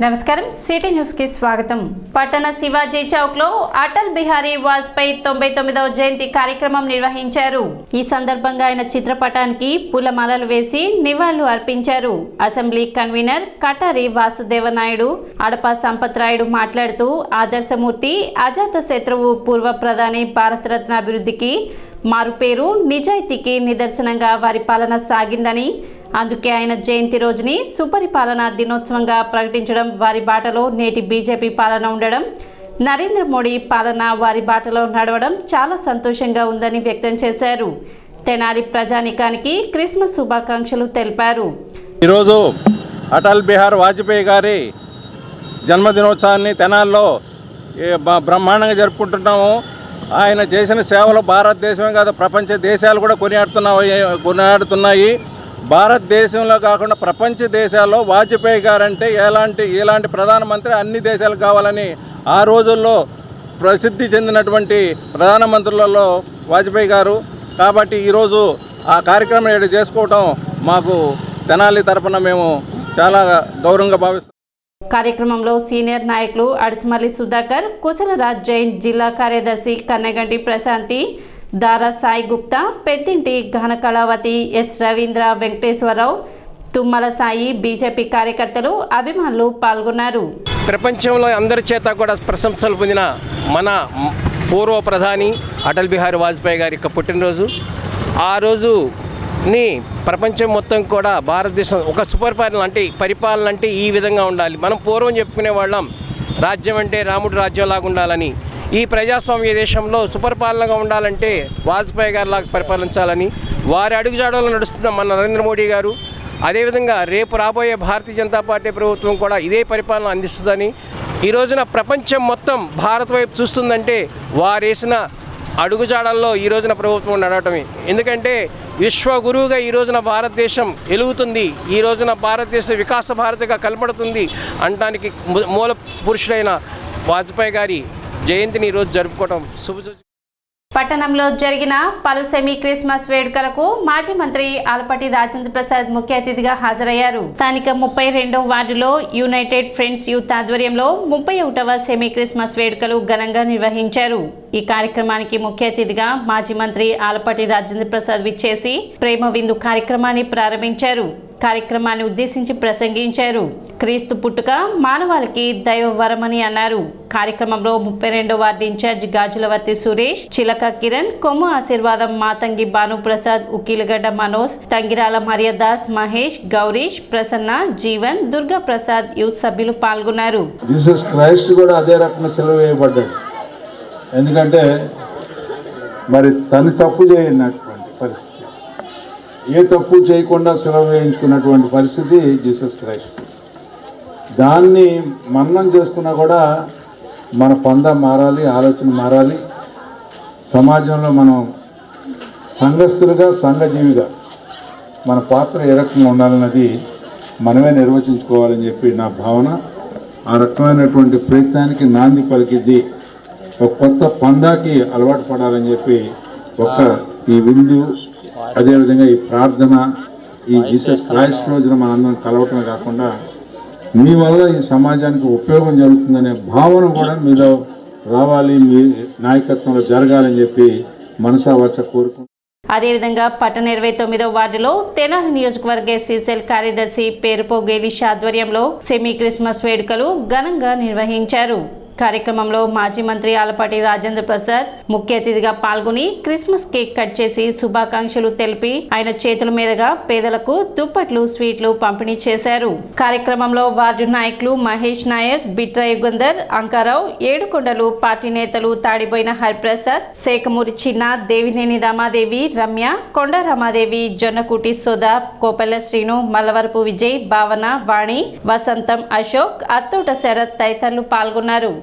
నమస్కారం city news కి స్వాగతం। పట్టణ శివాజీ చౌక్ లో అటల్ బిహారీ వాజ్పేయి 99వ జయంతి కార్యక్రమం నిర్వహించారు। ఈ సందర్భంగా ఆయన చిత్రపటానికి పూలమాలలు వేసి నివాళులు అర్పించారు। అసెంబ్లీ కన్వీనర్ కటారి వాసుదేవ నాయుడు అడప సంపత్ రాయుడు మాట్లాడుతూ ఆదర్శమూర్తి అజాత శత్రువు పూర్వ ప్రధాని భారతరత్న అభివృద్ధికి మారుపేరు నిజాయితీకి నిదర్శనంగా వారి పాలన సాగిందని, అందుకే ఆయన జయంతి రోజుని సుపరిపాలన దినోత్సవంగా ప్రకటించడం, వారి బాటలో నేటి బీజేపీ పాలన ఉండడం, నరేంద్ర మోడీ పాలన వారి బాటలో నడవడం చాలా సంతోషంగా ఉందని వ్యక్తం చేశారు। తెనాలి ప్రజానికానికి క్రిస్మస్ శుభాకాంక్షలు తెలిపారు। ఈరోజు అటల్ బిహారీ వాజ్పేయి గారి జన్మదినోత్సవాన్ని తెనాల్లో బ్రహ్మాండంగా జరుపుకుంటున్నాము। ఆయన చేసిన సేవలు భారతదేశమే కాదు ప్రపంచ దేశాలు కూడా కొనియాడుతున్నాయి। భారతదేశంలో కాకుండా ప్రపంచ దేశాల్లో వాజ్పేయి గారంటే ఎలాంటి ప్రధానమంత్రి అన్ని దేశాలకు కావాలని ఆ రోజుల్లో ప్రసిద్ధి చెందినటువంటి ప్రధానమంత్రులలో వాజ్పేయి గారు। కాబట్టి ఈరోజు ఆ కార్యక్రమం ఇక్కడ చేసుకోవటం మాకు తెనాలి తరపున మేము చాలా గౌరవంగా భావిస్తాం। కార్యక్రమంలో సీనియర్ నాయకులు అడిసిమల్లి సుధాకర్, కుశలరాజ్ జైన్, జిల్లా కార్యదర్శి కన్నగంటి ప్రశాంతి, దారా సాయి గుప్తా, పెద్దింటి ఘన కళావతి, ఎస్ రవీంద్ర, వెంకటేశ్వరరావు, తుమ్మల సాయి, బీజేపీ కార్యకర్తలు, అభిమానులు పాల్గొన్నారు। ప్రపంచంలో అందరి చేత కూడా ప్రశంసలు పొందిన మన పూర్వ ప్రధాని అటల్ బిహారీ వాజ్పేయి గారి యొక్క పుట్టినరోజు। ఆ రోజుని ప్రపంచం మొత్తం కూడా భారతదేశం ఒక పరిపాలన అంటే ఈ విధంగా ఉండాలి। మనం పూర్వం చెప్పుకునే వాళ్ళం రాజ్యం అంటే రాముడు రాజ్యంలాగా ఉండాలని। ఈ ప్రజాస్వామ్య దేశంలో సుపరిపాలనగా ఉండాలంటే వాజ్పేయి గారిలాగా పరిపాలించాలని, వారి అడుగుజాడల్లో నడుస్తున్న మన నరేంద్ర మోడీ గారు, అదేవిధంగా రేపు రాబోయే భారతీయ జనతా పార్టీ ప్రభుత్వం కూడా ఇదే పరిపాలన అందిస్తుందని, ఈ రోజున ప్రపంచం మొత్తం భారత్ వైపు చూస్తుందంటే వారేసిన అడుగుజాడల్లో ఈ రోజున ప్రభుత్వం నడవటమే। ఎందుకంటే విశ్వగురువుగా ఈ రోజున భారతదేశం ఎలుగుతుంది, ఈ రోజున భారతదేశ వికాస భారతిగా కనపడుతుంది అనడానికి మూల పురుషుడైన వాజ్పేయి గారి జయంతిని ఈరోజు జరుపుకోవడం శుభసూచన। పట్టణంలో జరిగిన పలు సెమీ క్రిస్మస్ వేడుకలకు మాజీ మంత్రి ఆలపాటి రాజేంద్ర ప్రసాద్ ముఖ్య అతిథిగా హాజరయ్యారు। స్థానిక 32వ వార్డులో యునైటెడ్ ఫ్రెండ్స్ యూత్ ఆధ్వర్యంలో 31వ సెమీ క్రిస్మస్ వేడుకలు ఘనంగా నిర్వహించారు। ఈ కార్యక్రమానికి ముఖ్య అతిథిగా మాజీ మంత్రి ఆలపాటి రాజేంద్ర ప్రసాద్ విచ్చేసి ప్రేమ విందు కార్యక్రమాన్ని ప్రారంభించారు। కార్యక్రమాన్ని ఉద్దేశించి ప్రసంగించారు। క్రీస్తు పుట్టుక మానవాళికి దైవ వరమని అన్నారు। కార్యక్రమంలో 32వ వార్డు ఇన్ఛార్జ్ గాజులవర్తి సురేష్, చిలక కిరణ్, కొమ్ము ఆశీర్వాదం, మాతంగి భానుప్రసాద్, ఉకీలగడ్డ మనోజ్, తంగిరాల మరియదాస్, మహేష్, గౌరీష్, ప్రసన్న, జీవన్, దుర్గా ప్రసాద్ యూత్ సభ్యులు పాల్గొన్నారు। జీసస్ క్రైస్ట్ కూడా అదే రకంగా సెలవు వేయబడ్డాడు। ఎందుకంటే మరి తను తప్పు చేయనటువంటి పరిస్థితి, ఏ తప్పు చేయకుండా సెలవు వేయించుకున్నటువంటి పరిస్థితి జీసస్ క్రైస్ట్। దాన్ని మన్నం చేసుకున్నా కూడా మన పంద మారాలి, ఆలోచన మారాలి। సమాజంలో మనం సంఘస్థులుగా, సంఘజీవిగా మన పాత్ర ఏ రకంగా ఉండాలన్నది మనమే నిర్వచించుకోవాలని చెప్పి నా భావన। ఆ రకమైనటువంటి ప్రయత్నానికి నాంది పలికిద్ది ఒక కొత్త పందాకి అలవాటు పడాలని చెప్పి ఈ విందు, అదేవిధంగా ఈ ప్రార్థన, ఈ జీసస్ క్రైస్ట్ రోజున మనందరం కలవటమే కాకుండా మీ వల్ల ఈ సమాజానికి ఉపయోగం జరుగుతుందనే భావన కూడా మీలో రావాలి, మీ నాయకత్వంలో జరగాలని చెప్పి మనసావాచ కోరుకుంటున్నాను। అదేవిధంగా పట్టణ 29వ వార్డులో తెనాలి నియోజకవర్గ ఎస్సీసెల్ కార్యదర్శి పేరుపో గేలిష్ ఆధ్వర్యంలో సెమీ క్రిస్మస్ వేడుకలు ఘనంగా నిర్వహించారు। కార్యక్రమంలో మాజీ మంత్రి ఆలపాటి రాజేంద్ర ప్రసాద్ ముఖ్య అతిథిగా పాల్గొని క్రిస్మస్ కేక్ కట్ చేసి శుభాకాంక్షలు తెలిపి ఆయన చేతుల మీదుగా పేదలకు దుప్పట్లు, స్వీట్లు పంపిణీ చేశారు। కార్యక్రమంలో వార్డు నాయకులు మహేష్ నాయక్, బిట్రా యుగంధర్, అంకారావు, ఏడుకొండలు పార్టీ నేతలు తాడిపోయిన హరిప్రసాద్, శేఖమూరి చిన్న, దేవినేని రమాదేవి, రమ్య, కొండ రమాదేవి, జొన్నకూటి సోదా, కోపల్ల శ్రీను, మల్లవరపు విజయ్, భావన, వాణి, వసంతం, అశోక్, అత్తోట శరత్ తదితరులు పాల్గొన్నారు।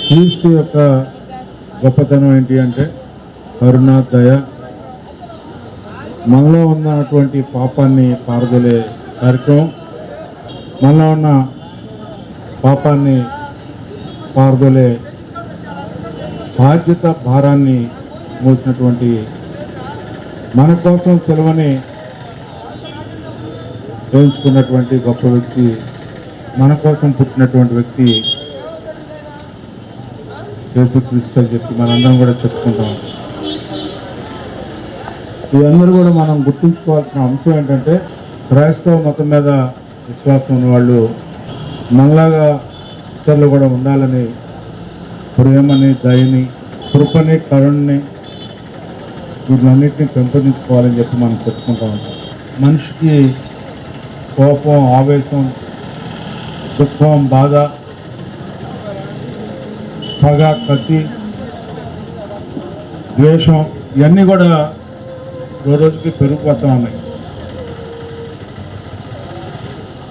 క్రీస్తు యొక్క గొప్పతనం ఏంటి అంటే కరుణ, దయ, మనలో ఉన్నటువంటి పాపాన్ని పారదోలే కార్యక్రమం, మనలో ఉన్న పాపాన్ని పారదోలే బాధ్యత, భారాన్ని మోసినటువంటి, మన కోసం సెలవుని వేయించుకున్నటువంటి గొప్ప వ్యక్తి, మన కోసం పుట్టినటువంటి వ్యక్తి యేసుక్రీస్తు అని చెప్పి మనందరం కూడా చెప్పుకుంటాం. ఇవన్నీ కూడా మనం గుర్తుంచుకోవాల్సిన అంశం ఏంటంటే, క్రైస్తవ మతం మీద విశ్వాసం ఉన్నవాళ్ళు మనలాగా ఇతరులు కూడా ఉండాలని, ప్రేమని, దయని, కృపని, కరుణని, వీటిలన్నింటినీ పెంపొందించుకోవాలని చెప్పి మనం చెప్పుకుంటూ ఉంటాం. మనిషికి కోపం, ఆవేశం, దుఃఖం, బాధ, పగ, కసి, ద్వేషం ఇవన్నీ కూడా రోజుకి పెరిగిపోతూ ఉన్నాయి.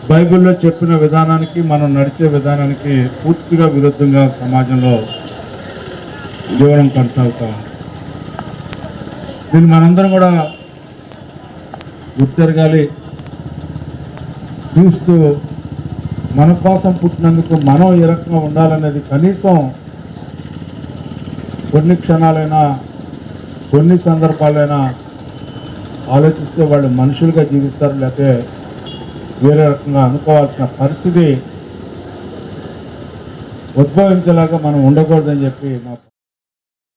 బైబిల్లో చెప్పిన విధానానికి, మనం నడిచే విధానానికి పూర్తిగా విరుద్ధంగా సమాజంలో జీవనం కొనసాగుతూ ఉంది. దీన్ని మనందరం కూడా గుర్తెరగాలి. క్రీస్తు మన కోసం పుట్టినందుకు మనం ఏ రకంగా ఉండాలనేది కనీసం కొన్ని క్షణాలైనా, కొన్ని సందర్భాలైనా ఆలోచిస్తే వాళ్ళు మనుషులుగా జీవిస్తారు, లేకపోతే వేరే రకంగా అనుకోవాల్సిన పరిస్థితి ఉద్భవించేలాగా మనం ఉండకూడదని చెప్పి నా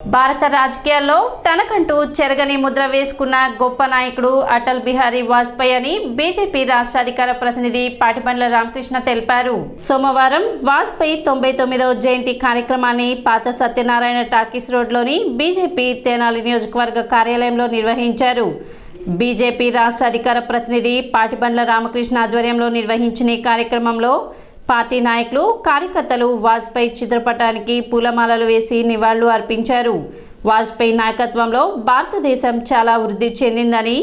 భారత రాజకీయాల్లో తనకంటూ చెరగని ముద్ర వేసుకున్న గొప్ప నాయకుడు అటల్ బిహారీ వాజ్పేయి అని బీజేపీ రాష్ట్ర అధికార ప్రతినిధి పాటిబండ్ల రామకృష్ణ తెలిపారు. సోమవారం వాజ్పేయి 99వ జయంతి కార్యక్రమాన్ని పాత సత్యనారాయణ టాకీస్ రోడ్లోని బీజేపీ తెనాలి నియోజకవర్గ కార్యాలయంలో నిర్వహించారు. బీజేపీ రాష్ట్ర అధికార ప్రతినిధి పాటిబండ్ల రామకృష్ణ ఆధ్వర్యంలో నిర్వహించిన ఈ కార్యక్రమంలో పార్టీ నాయకులు, కార్యకర్తలు వాజ్పేయి చిత్రపటానికి పూలమాలలు వేసి నివాళులు అర్పించారు. వాజ్పేయి నాయకత్వంలో భారతదేశం చాలా వృద్ధి చెందిందని,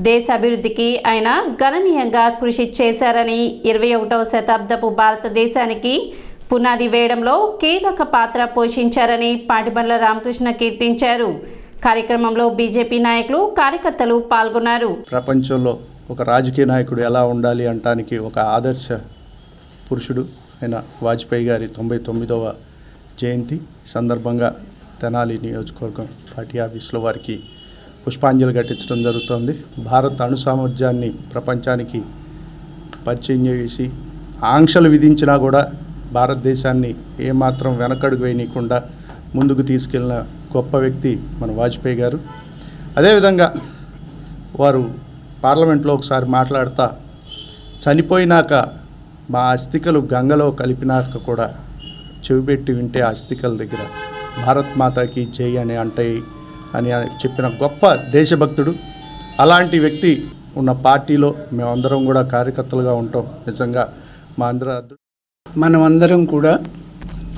దేశ అభివృద్ధికి ఆయన గణనీయంగా కృషి చేశారని, 21వ శతాబ్దపు భారతదేశానికి పునాది వేయడంలో కీలక పాత్ర పోషించారని పాటిబండ్ల రామకృష్ణ కీర్తించారు. కార్యక్రమంలో బీజేపీ నాయకులు, కార్యకర్తలు పాల్గొన్నారు. ప్రపంచంలో ఒక రాజకీయ నాయకుడు ఎలా ఉండాలి అనటానికి ఒక ఆదర్శ పురుషుడు అయిన వాజ్పేయి గారి 99వ జయంతి సందర్భంగా తెనాలి నియోజకవర్గం పార్టీ ఆఫీసులో వారికి పుష్పాంజలి ఘటించడం జరుగుతోంది. భారత్ అణు సామర్థ్యాన్ని ప్రపంచానికి పరిచయం చేసి, ఆంక్షలు విధించినా కూడా భారతదేశాన్ని ఏమాత్రం వెనకడుగు వేయనీయకుండా ముందుకు తీసుకెళ్లిన గొప్ప వ్యక్తి మన వాజ్పేయి గారు. అదేవిధంగా వారు పార్లమెంట్లో ఒకసారి మాట్లాడుతూ, చనిపోయినాక మా అస్థికలు గంగలో కలిపినాక కూడా చెవిపెట్టి వింటే ఆ అస్థికల దగ్గర భారత్ మాతాకి జై అని అంటాయి అని చెప్పిన గొప్ప దేశభక్తుడు. అలాంటి వ్యక్తి ఉన్న పార్టీలో మేమందరం కూడా కార్యకర్తలుగా ఉంటాం. నిజంగా మా మనమందరం కూడా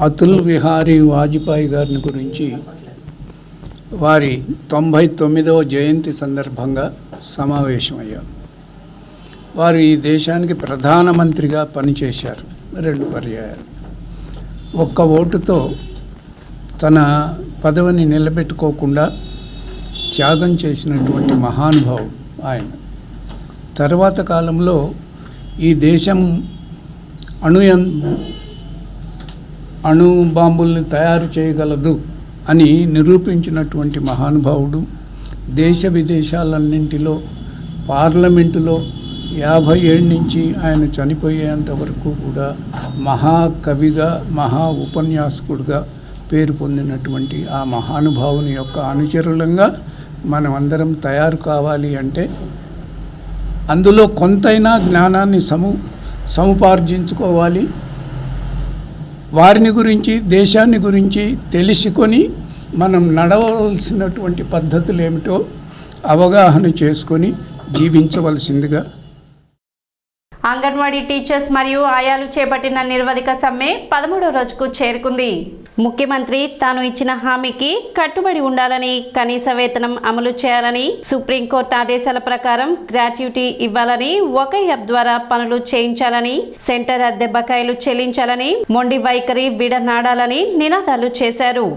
అటల్ బిహారీ వాజ్పేయి గారిని గురించి వారి 99వ జయంతి సందర్భంగా సమావేశమయ్యాం. వారు ఈ దేశానికి ప్రధానమంత్రిగా పనిచేశారు 2 పర్యాయాలు. ఒక్క ఓటుతో తన పదవిని నిలబెట్టుకోకుండా త్యాగం చేసినటువంటి మహానుభావుడు ఆయన. తర్వాత కాలంలో ఈ దేశం అణు బాంబుల్ని తయారు చేయగలదు అని నిరూపించినటువంటి మహానుభావుడు. దేశ విదేశాలన్నింటిలో, పార్లమెంటులో 50 ఏళ్ళ నుంచి ఆయన చనిపోయేంత వరకు కూడా మహాకవిగా, మహా ఉపన్యాసకుడిగా పేరు పొందినటువంటి ఆ మహానుభావుని యొక్క అనుచరులంగా మనమందరం తయారు కావాలి అంటే అందులో కొంతైనా జ్ఞానాన్ని సముపార్జించుకోవాలి. వారిని గురించి, దేశాన్ని గురించి తెలుసుకొని మనం నడవలసినటువంటి పద్ధతులు ఏమిటో అవగాహన చేసుకొని జీవించవలసిందిగా. అంగన్వాడీ టీచర్స్ మరియు ఆయాలు చేపట్టిన నిరవధిక సమ్మె 13వ రోజుకు చేరుకుంది. ముఖ్యమంత్రి తాను ఇచ్చిన హామీకి కట్టుబడి ఉండాలని, కనీస వేతనం అమలు చేయాలని, సుప్రీంకోర్టు ఆదేశాల ప్రకారం గ్రాట్యుటీ ఇవ్వాలని, ఒక యాప్ ద్వారా పనులు చేయించాలని, సెంటర్ అద్దె బకాయిలు చెల్లించాలని, మొండి వైఖరి విడనాడాలని నినాదాలు చేశారు.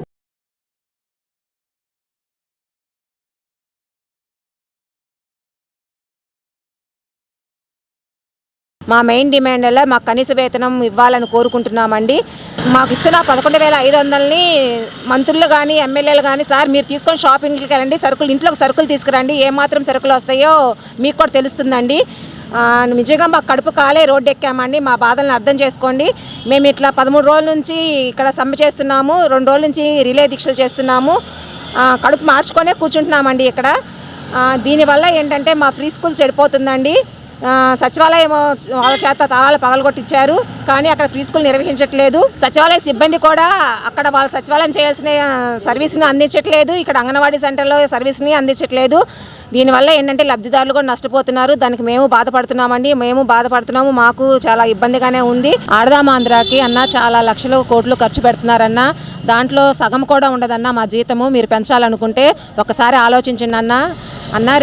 మా మెయిన్ డిమాండ్లో మాకు కనీస వేతనం ఇవ్వాలని కోరుకుంటున్నామండి. మాకు ఇస్తున్న 11,500ని మంత్రులు కానీ ఎమ్మెల్యేలు కానీ, సార్ మీరు తీసుకొని షాపింగ్కి వెళ్ళండి, ఇంట్లోకి సరుకులు తీసుకురండి, ఏమాత్రం సరుకులు వస్తాయో మీకు కూడా తెలుస్తుందండి. నిజంగా మాకు కడుపు కాలే రోడ్డు ఎక్కామండి. మా బాధలను అర్థం చేసుకోండి. మేము ఇట్లా 13 రోజుల నుంచి ఇక్కడ సమ్మె చేస్తున్నాము, 2 రోజుల నుంచి రిలే దీక్షలు చేస్తున్నాము. కడుపు మార్చుకొనే కూర్చుంటున్నామండి ఇక్కడ. దీనివల్ల ఏంటంటే మా ఫ్రీ స్కూల్ చెడిపోతుందండి. సచివాలయం వాళ్ళ చేత తాళాలు పగలగొట్టించారు, కానీ అక్కడ ఫ్రీ స్కూల్ నిర్వహించట్లేదు. సచివాలయ సిబ్బంది కూడా అక్కడ వాళ్ళ సచివాలయం చేయాల్సిన సర్వీస్ని అందించట్లేదు, ఇక్కడ అంగన్వాడీ సెంటర్లో సర్వీస్ని అందించట్లేదు. దీనివల్ల ఏంటంటే లబ్ధిదారులు కూడా నష్టపోతున్నారు. దానికి మేము బాధపడుతున్నాము. మాకు చాలా ఇబ్బందిగానే ఉంది. ఆడదామాంధ్రాకి అన్న చాలా లక్షలు కోట్లు ఖర్చు పెడుతున్నారన్న, దాంట్లో సగం కూడా ఉండదన్న మా జీతము. మీరు పెంచాలనుకుంటే ఒకసారి ఆలోచించండి అన్న.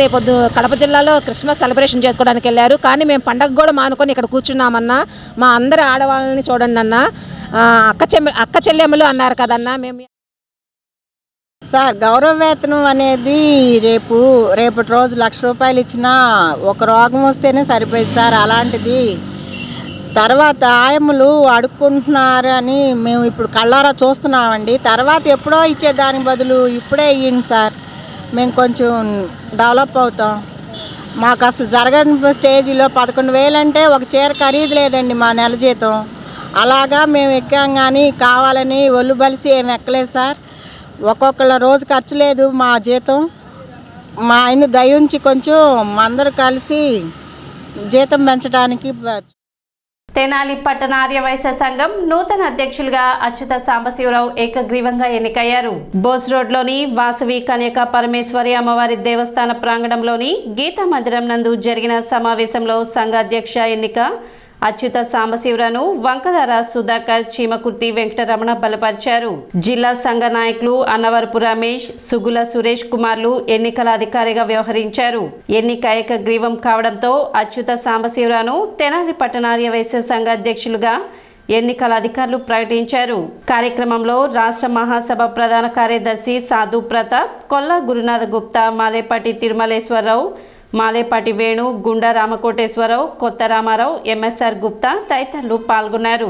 రేపొద్దు కడప జిల్లాలో క్రిస్మస్ సెలబ్రేషన్ చేసుకోవడానికి వెళ్ళారు, కానీ మేము పండగ కూడా మానుకొని ఇక్కడ కూర్చున్నామన్నా. మా అందరి ఆడవాళ్ళని చూడండి అన్న. అక్క చెల్లెమ్మలు అన్నారు కదన్నా. మేము సార్ గౌరవ వేతనం అనేది రేపటి రోజు ₹1,00,000 ఇచ్చినా ఒక రోగం వస్తేనే సరిపోయింది సార్. అలాంటిది తర్వాత ఆయమ్మలు అడుక్కుంటున్నారు అని మేము ఇప్పుడు కళ్ళారా చూస్తున్నామండి. తర్వాత ఎప్పుడో ఇచ్చేదానికి బదులు ఇప్పుడే ఇవ్వండి సార్, మేము కొంచెం డెవలప్ అవుతాం. మాకు అసలు జరగని స్టేజీలో 11,000 అంటే ఒక చీర ఖరీదు లేదండి మా నెల జీతం. అలాగా మేము ఎక్కాం, కానీ కావాలని ఒళ్ళు బలిసి ఏమి ఎక్కలేదు సార్. ఒక్కొక్కళ్ళ రోజు ఖర్చు లేదు మా జీతం. మా ఆయన దయ ఉంచి కొంచెం అందరూ కలిసి జీతం పెంచడానికి. తెనాలి పట్టణ ఆర్యవైశ్య సంఘం నూతన అధ్యక్షులుగా అచ్యుత సాంబశివరావు ఏకగ్రీవంగా ఎన్నికయ్యారు. బోస్ రోడ్లోని వాసవి కన్యకా పరమేశ్వరి అమ్మవారి దేవస్థాన ప్రాంగణంలోని గీతా మందిరం నందు జరిగిన సమావేశంలో సంఘ అధ్యక్ష ఎన్నిక అచ్యుత సాంబశివరావును వంకదార సుధాకర్, చీమకుర్తి వెంకటరమణ బలపరిచారు. జిల్లా సంఘ నాయకులు అన్నవరపు రమేష్, సుగుల సురేష్ కుమార్లు ఎన్నికల అధికారిగా వ్యవహరించారు. ఎన్నిక ఏకగ్రీవం కావడంతో అచ్యుత సాంబశివరావును తెనాలి పట్టణార్య వైశ్య సంఘ అధ్యక్షులుగా ఎన్నికల అధికారులు ప్రకటించారు. కార్యక్రమంలో రాష్ట్ర మహాసభ ప్రధాన కార్యదర్శి సాధు ప్రతాప్, కొల్లా గురునాథ గుప్తా, మాలేపాటి తిరుమలేశ్వరరావు, మాలేపాటి వేణు, గుండా రామకోటేశ్వరరావు, కొత్త రామారావు, ఎంఎస్ఆర్ గుప్తా తదితరులు పాల్గొన్నారు.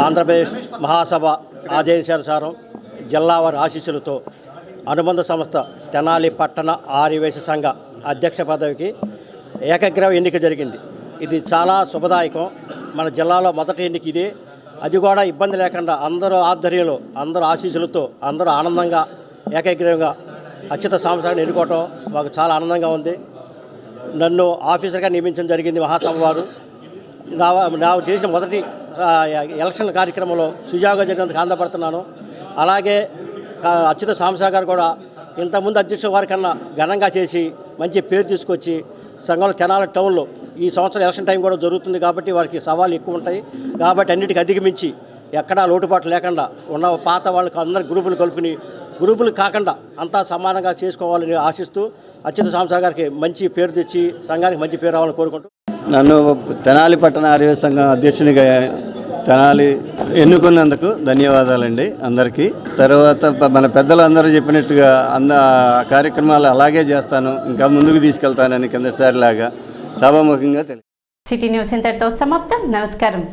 ఆంధ్రప్రదేశ్ మహాసభ ఆదేశానుసారం జిల్లా వారి ఆశీస్సులతో అనుబంధ సంస్థ తెనాలి పట్టణ ఆర్యవైశ్య సంఘ అధ్యక్ష పదవికి ఏకగ్రీవ ఎన్నిక జరిగింది. ఇది చాలా శుభదాయకం. మన జిల్లాలో మొదటి ఎన్నిక ఇదే. అది కూడా ఇబ్బంది లేకుండా అందరూ ఆధ్వర్యంలో, అందరూ ఆశీస్సులతో, అందరూ ఆనందంగా ఏకగ్రీవంగా అచ్యుత సాంబశివరావుని ఎన్నుకోవటం మాకు చాలా ఆనందంగా ఉంది. నన్ను ఆఫీసర్గా నియమించడం జరిగింది మహాసభ వారు. నా చేసిన మొదటి ఎలక్షన్ కార్యక్రమంలో సుజావుగా జరిగినందుకు ఆనందపడుతున్నాను. అలాగే అచ్యుత సాంబశివరావు గారు కూడా ఇంతకుముందు అధ్యక్షుల వారి కన్నా ఘనంగా చేసి మంచి పేరు తీసుకొచ్చి సంఘంలో తెనాలి టౌన్లో ఈ సంవత్సరం ఎలక్షన్ టైం కూడా జరుగుతుంది కాబట్టి వారికి సవాళ్ళు ఎక్కువ ఉంటాయి. కాబట్టి అన్నిటికీ అధిగమించి ఎక్కడా లోటుపాట్లు లేకుండా ఉన్న పాత వాళ్ళకి అందరి గ్రూపులు కలుపుకుని గ్రూపులు కాకుండా అంతా సమానంగా చేసుకోవాలని ఆశిస్తూ అచ్యుత సాంబశివరావు గారికి మంచి పేరు తెచ్చి సంఘానికి మంచి పేరు రావాలని కోరుకుంటూ నన్ను తెనాలి పట్టణ ఆర్యవైశ్య సంఘం అధ్యక్షునిగా తెనాలి ఎన్నుకున్నందుకు ధన్యవాదాలండి అందరికీ. తర్వాత మన పెద్దలు అందరూ చెప్పినట్టుగా కార్యక్రమాలు అలాగే చేస్తాను, ఇంకా ముందుకు తీసుకెళ్తానని కిందటిసారిలాగా సభాముఖంగా తెలియదు. సిటీ న్యూస్ ఇంతటితో సమాప్తం. నమస్కారం.